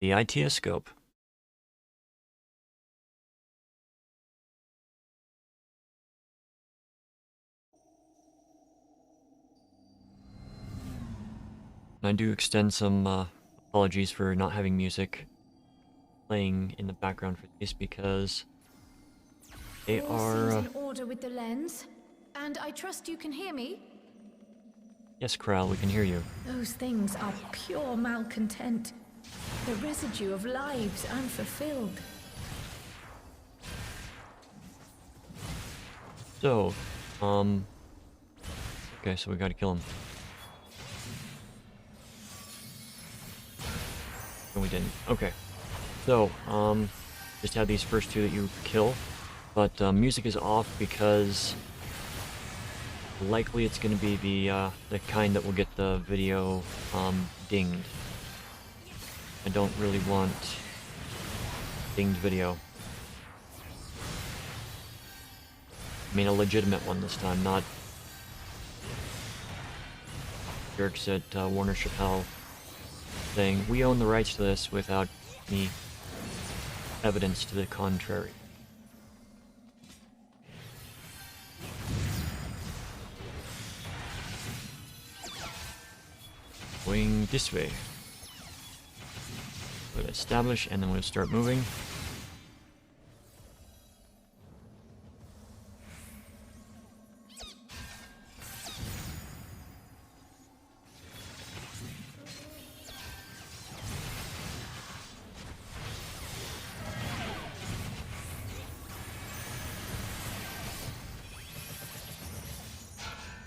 The Aitiascope. I do extend some apologies for not having music playing in the background for these because they are... All seems in order with the lens, and I trust you can hear me? Yes, Kral, we can hear you. Those things are pure malcontent. The residue of lives unfulfilled. So, okay, so we gotta kill him. No, we didn't. Okay. So, just have these first two that you kill, but music is off because likely it's gonna be the kind that will get the video dinged. I don't really want dinged video. I mean a legitimate one this time, not jerks at Warner Chappelle saying, we own the rights to this without any evidence to the contrary. Going this way. We'll establish and then we'll start moving.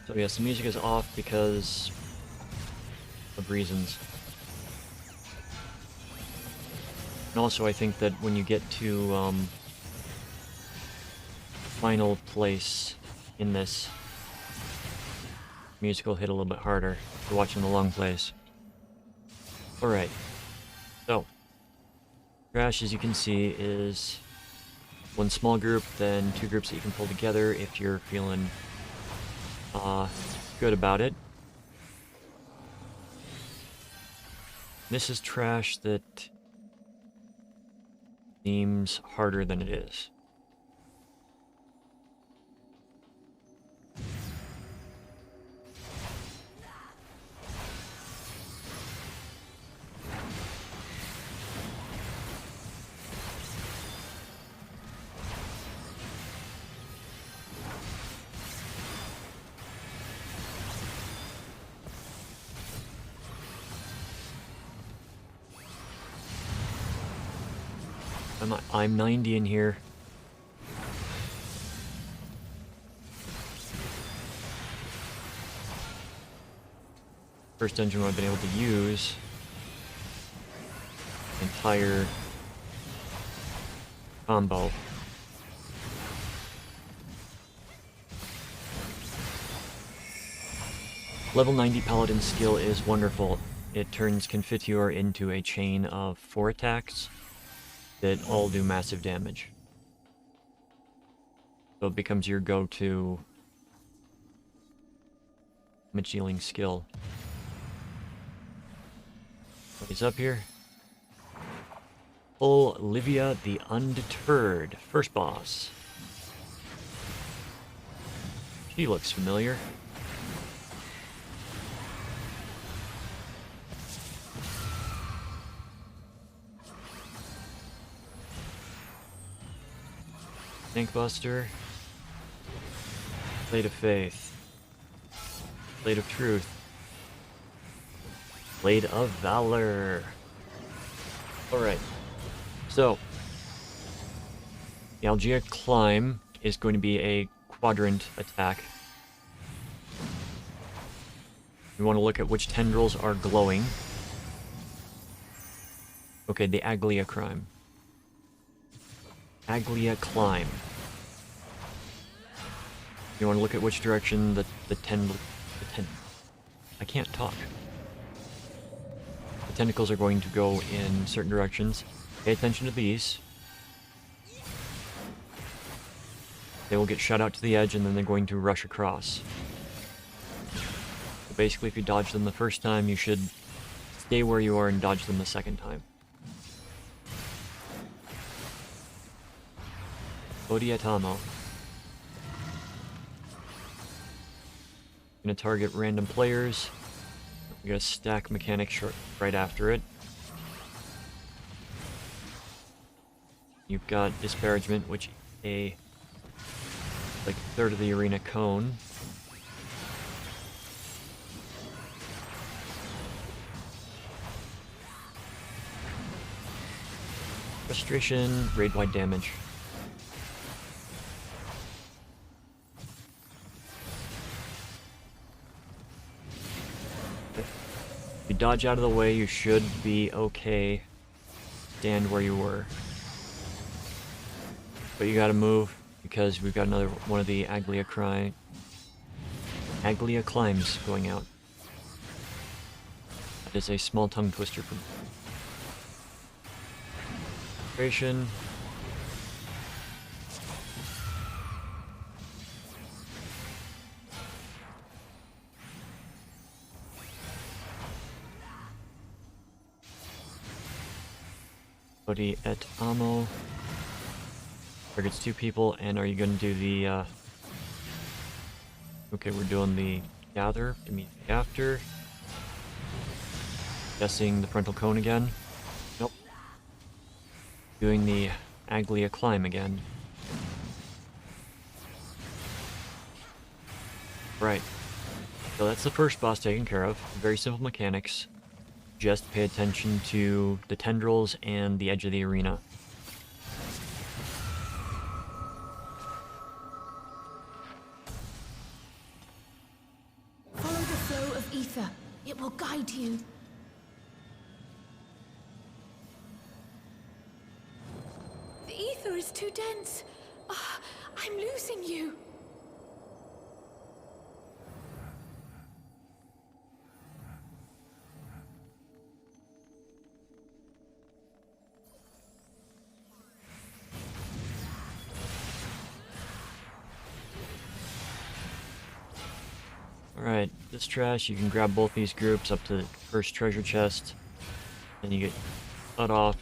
So yes, the music is off because of reasons. And also I think that when you get to final place in this, music will hit a little bit harder if you're watching the long plays. Alright, so Crash, as you can see, is one small group, then two groups that you can pull together if you're feeling good about it. This is trash that seems harder than it is. I'm 90 in here. First dungeon where I've been able to use entire combo. Level 90 Paladin skill is wonderful. It turns Confiteor into a chain of 4 attacks that all do massive damage. So it becomes your go-to damage dealing skill. He's up here. Pull Livia the Undeterred, first boss. She looks familiar. Tankbuster. Blade of Faith. Blade of Truth. Blade of Valor. Alright. So, the Algia Climb is going to be a quadrant attack. We want to look at which tendrils are glowing. Okay, the Aglia Climb. Aglia Climb. You want to look at which direction I can't talk. The tentacles are going to go in certain directions. Pay attention to these. They will get shot out to the edge and then they're going to rush across. So basically if you dodge them the first time, you should stay where you are and dodge them the second time. Odiatamo. Gonna target random players. We're gonna stack mechanics right after it. You've got Disparagement, which is a like a third of the arena cone. Frustration, raid-wide damage. If you dodge out of the way, you should be okay. Stand where you were. But you gotta move, because we've got another one of the Aglia climbs going out. That is a small tongue twister for frustration. Odi et Amo. Targets 2 people, and are you going to do the, okay, we're doing the gather immediately after. Guessing the frontal cone again. Nope. Doing the Aglia climb again. Right. So that's the first boss taken care of. Very simple mechanics. Just pay attention to the tendrils and the edge of the arena. Follow the flow of ether. It will guide you. The ether is too dense. Ah, I'm losing you. Alright, this trash, you can grab both these groups up to the first treasure chest. Then you get cut off.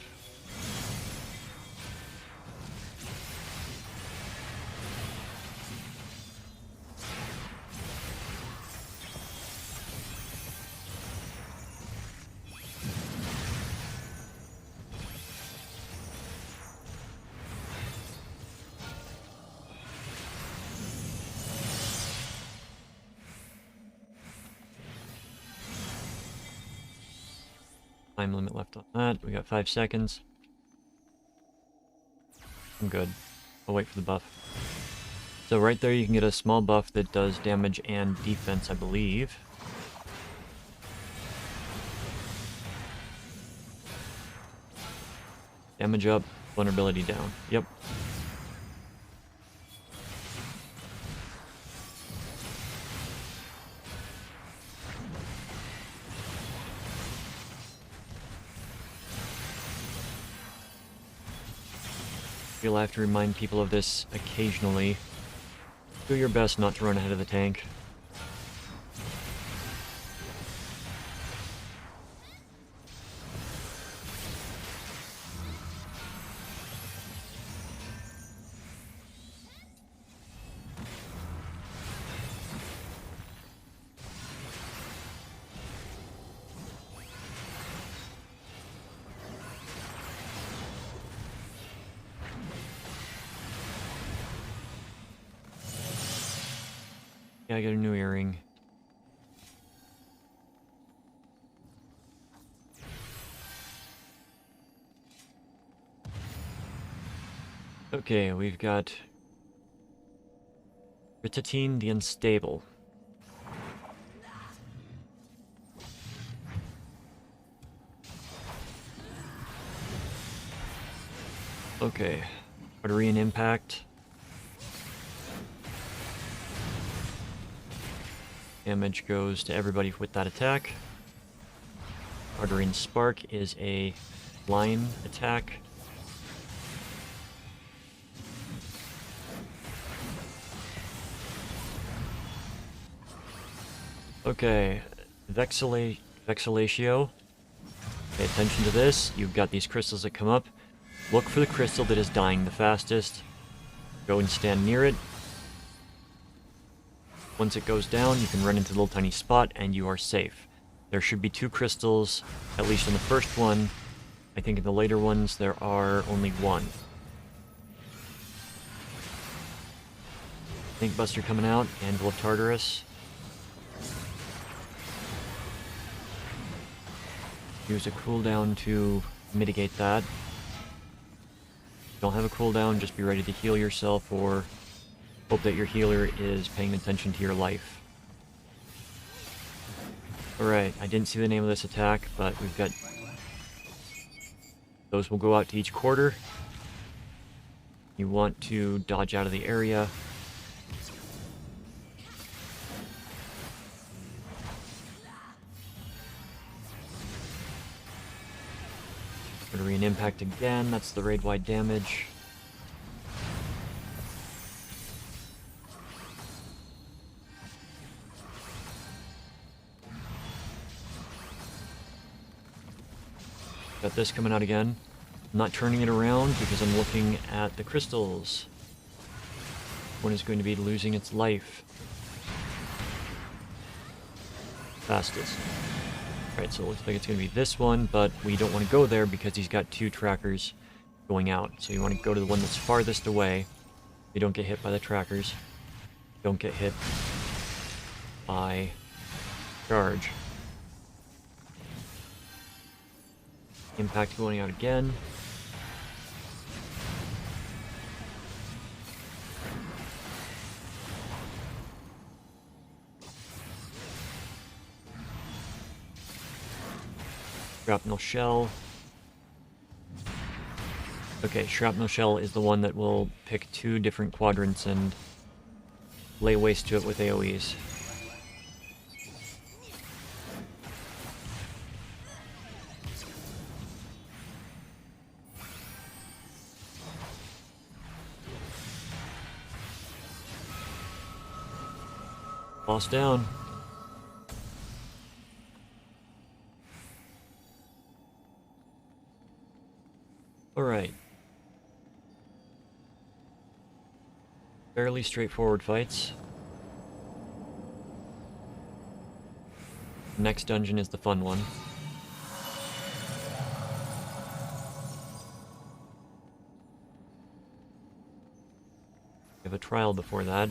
Time limit left on that. We got 5 seconds. I'm good. I'll wait for the buff. So right there you can get a small buff that does damage and defense, I believe. Damage up, vulnerability down. Yep. You'll have to remind people of this occasionally. Do your best not to run ahead of the tank. Yeah, I got a new earring. Okay, we've got Rhitahtyn the Unstable. Okay, Arterian Impact. Damage goes to everybody with that attack. Arterian Spark is a line attack. Okay, Vexillatio. Pay attention to this. You've got these crystals that come up. Look for the crystal that is dying the fastest. Go and stand near it. Once it goes down, you can run into the little tiny spot and you are safe. There should be 2 crystals, at least in the first one. I think in the later ones there are only 1. Think Buster coming out, Anvil of Tartarus. Use a cooldown to mitigate that. Don't have a cooldown, just be ready to heal yourself or hope that your healer is paying attention to your life. Alright, I didn't see the name of this attack, but we've got... Those will go out to each quarter. You want to dodge out of the area. Rotary and impact again, that's the raid-wide damage. Got this coming out again. I'm not turning it around because I'm looking at the crystals. One is going to be losing its life. Fastest. Right, so it looks like it's going to be this one, but we don't want to go there because he's got 2 trackers going out. So you want to go to the one that's farthest away. You don't get hit by the trackers. Don't get hit by charge. Impact going out again. Shrapnel Shell. Okay, Shrapnel Shell is the one that will pick 2 different quadrants and lay waste to it with AoEs. Boss down. Alright. Fairly straightforward fights. Next dungeon is the fun one. We have a trial before that.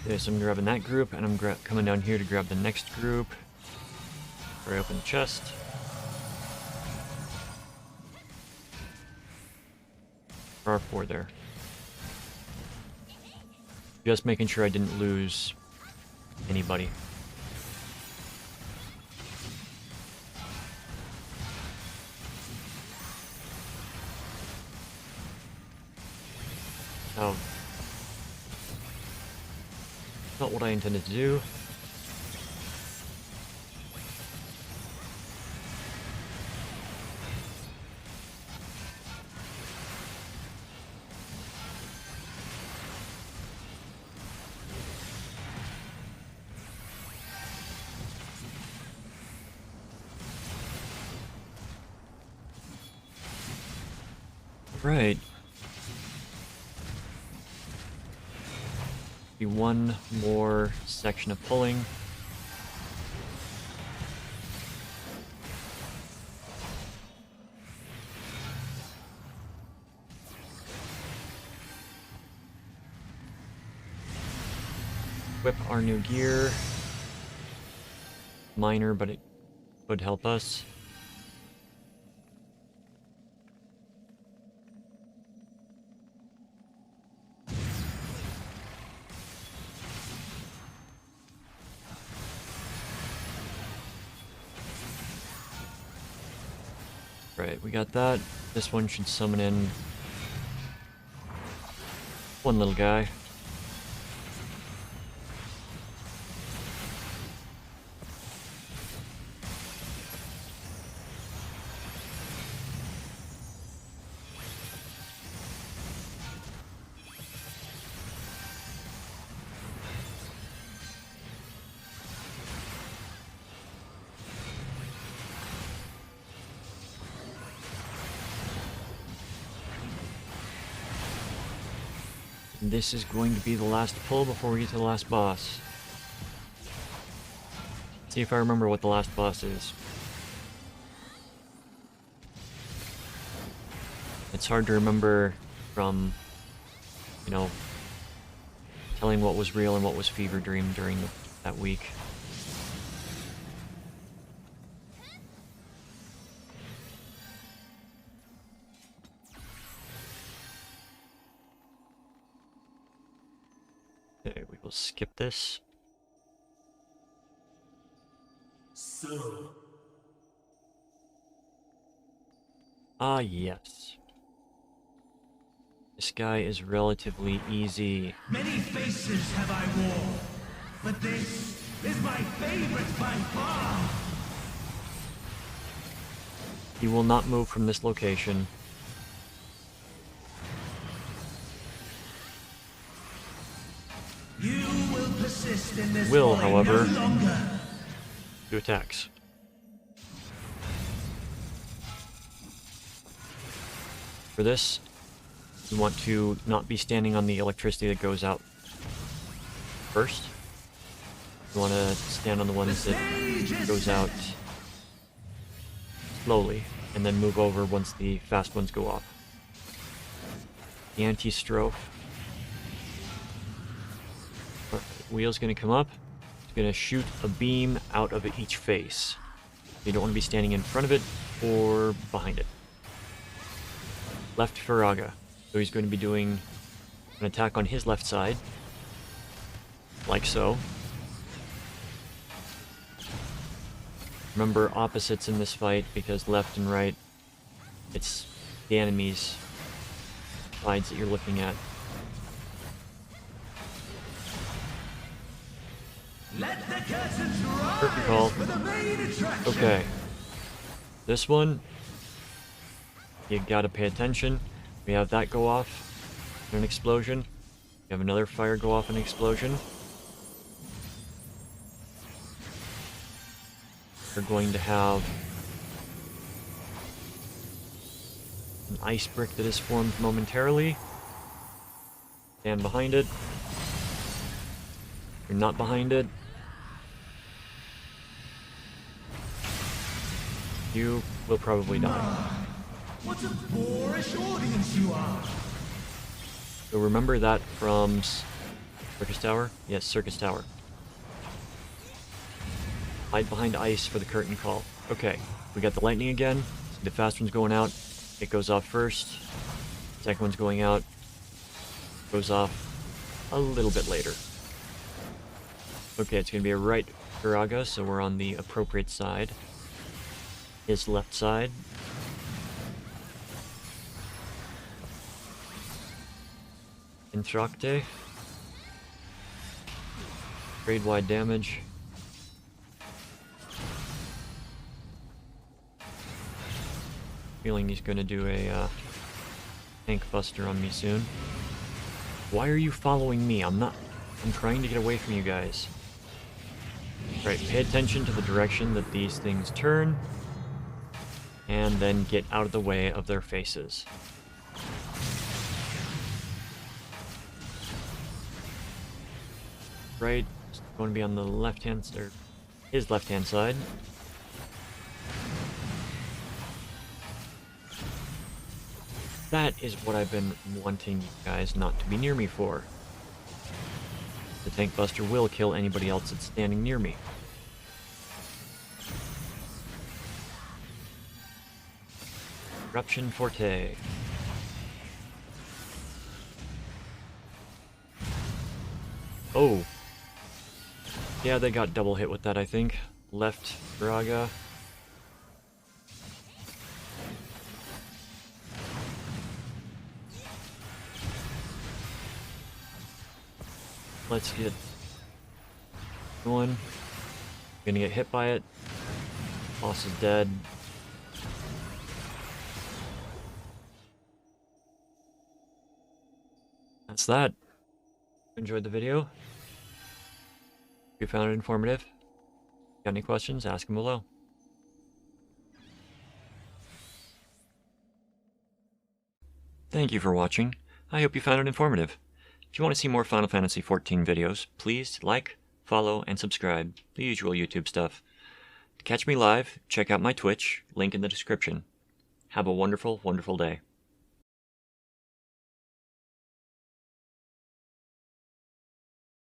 Okay, so I'm grabbing that group, and I'm coming down here to grab the next group. Where I open the chest. There are 4 there. Just making sure I didn't lose anybody. Oh. Not what I intended to do. Right. Be one more section of pulling. Equip our new gear. Minor, but it could help us. Right, we got that. This one should summon in one little guy. This is going to be the last pull before we get to the last boss. See if I remember what the last boss is. It's hard to remember from, you know, telling what was real and what was fever dream during that week. Okay, we will skip this. So. Ah, yes. This guy is relatively easy. Many faces have I worn, but this is my favorite by far. He will not move from this location. You will persist in this Will, falling however, no longer. do attacks. For this, you want to not be standing on the electricity that goes out first. You want to stand on the ones that goes out slowly, and then move over once the fast ones go off. The anti-strophe. Wheel's going to come up. It's going to shoot a beam out of each face. You don't want to be standing in front of it or behind it. Left Faraga. So he's going to be doing an attack on his left side. Like so. Remember opposites in this fight because left and right, it's the enemy's sides that you're looking at. Let the curtains rise Perfect call. for the main attraction. Okay. This one, you gotta pay attention. We have that go off in an explosion. We have another fire go off in an explosion. We're going to have an ice brick that is formed momentarily. Stand behind it. You're not behind it. You will probably die. What a boorish audience you are. So remember that from Circus Tower? Yes, Circus Tower. Hide behind ice for the curtain call. Okay, we got the lightning again. See the fast one's going out. It goes off first. Second one's going out. Goes off a little bit later. Okay, it's going to be a right Faraga, so we're on the appropriate side. His left side. Intracte. Grade wide damage. Feeling he's going to do a tank buster on me soon. Why are you following me? I'm trying to get away from you guys. Right, pay attention to the direction that these things turn. And then get out of the way of their faces. Right, it's going to be on the left-hand, or his left-hand side. That is what I've been wanting you guys not to be near me for. The tank buster will kill anybody else that's standing near me. Eruption Forte. Oh. Yeah, they got double hit with that, I think. Left Braga. Let's get going. Gonna get hit by it. Boss is dead. That's that. Enjoyed the video. If you found it informative, got any questions, ask them below. Thank you for watching. I hope you found it informative. If you want to see more Final Fantasy XIV videos, please like, follow, and subscribe, the usual YouTube stuff. To catch me live, check out my Twitch, link in the description. Have a wonderful, wonderful day.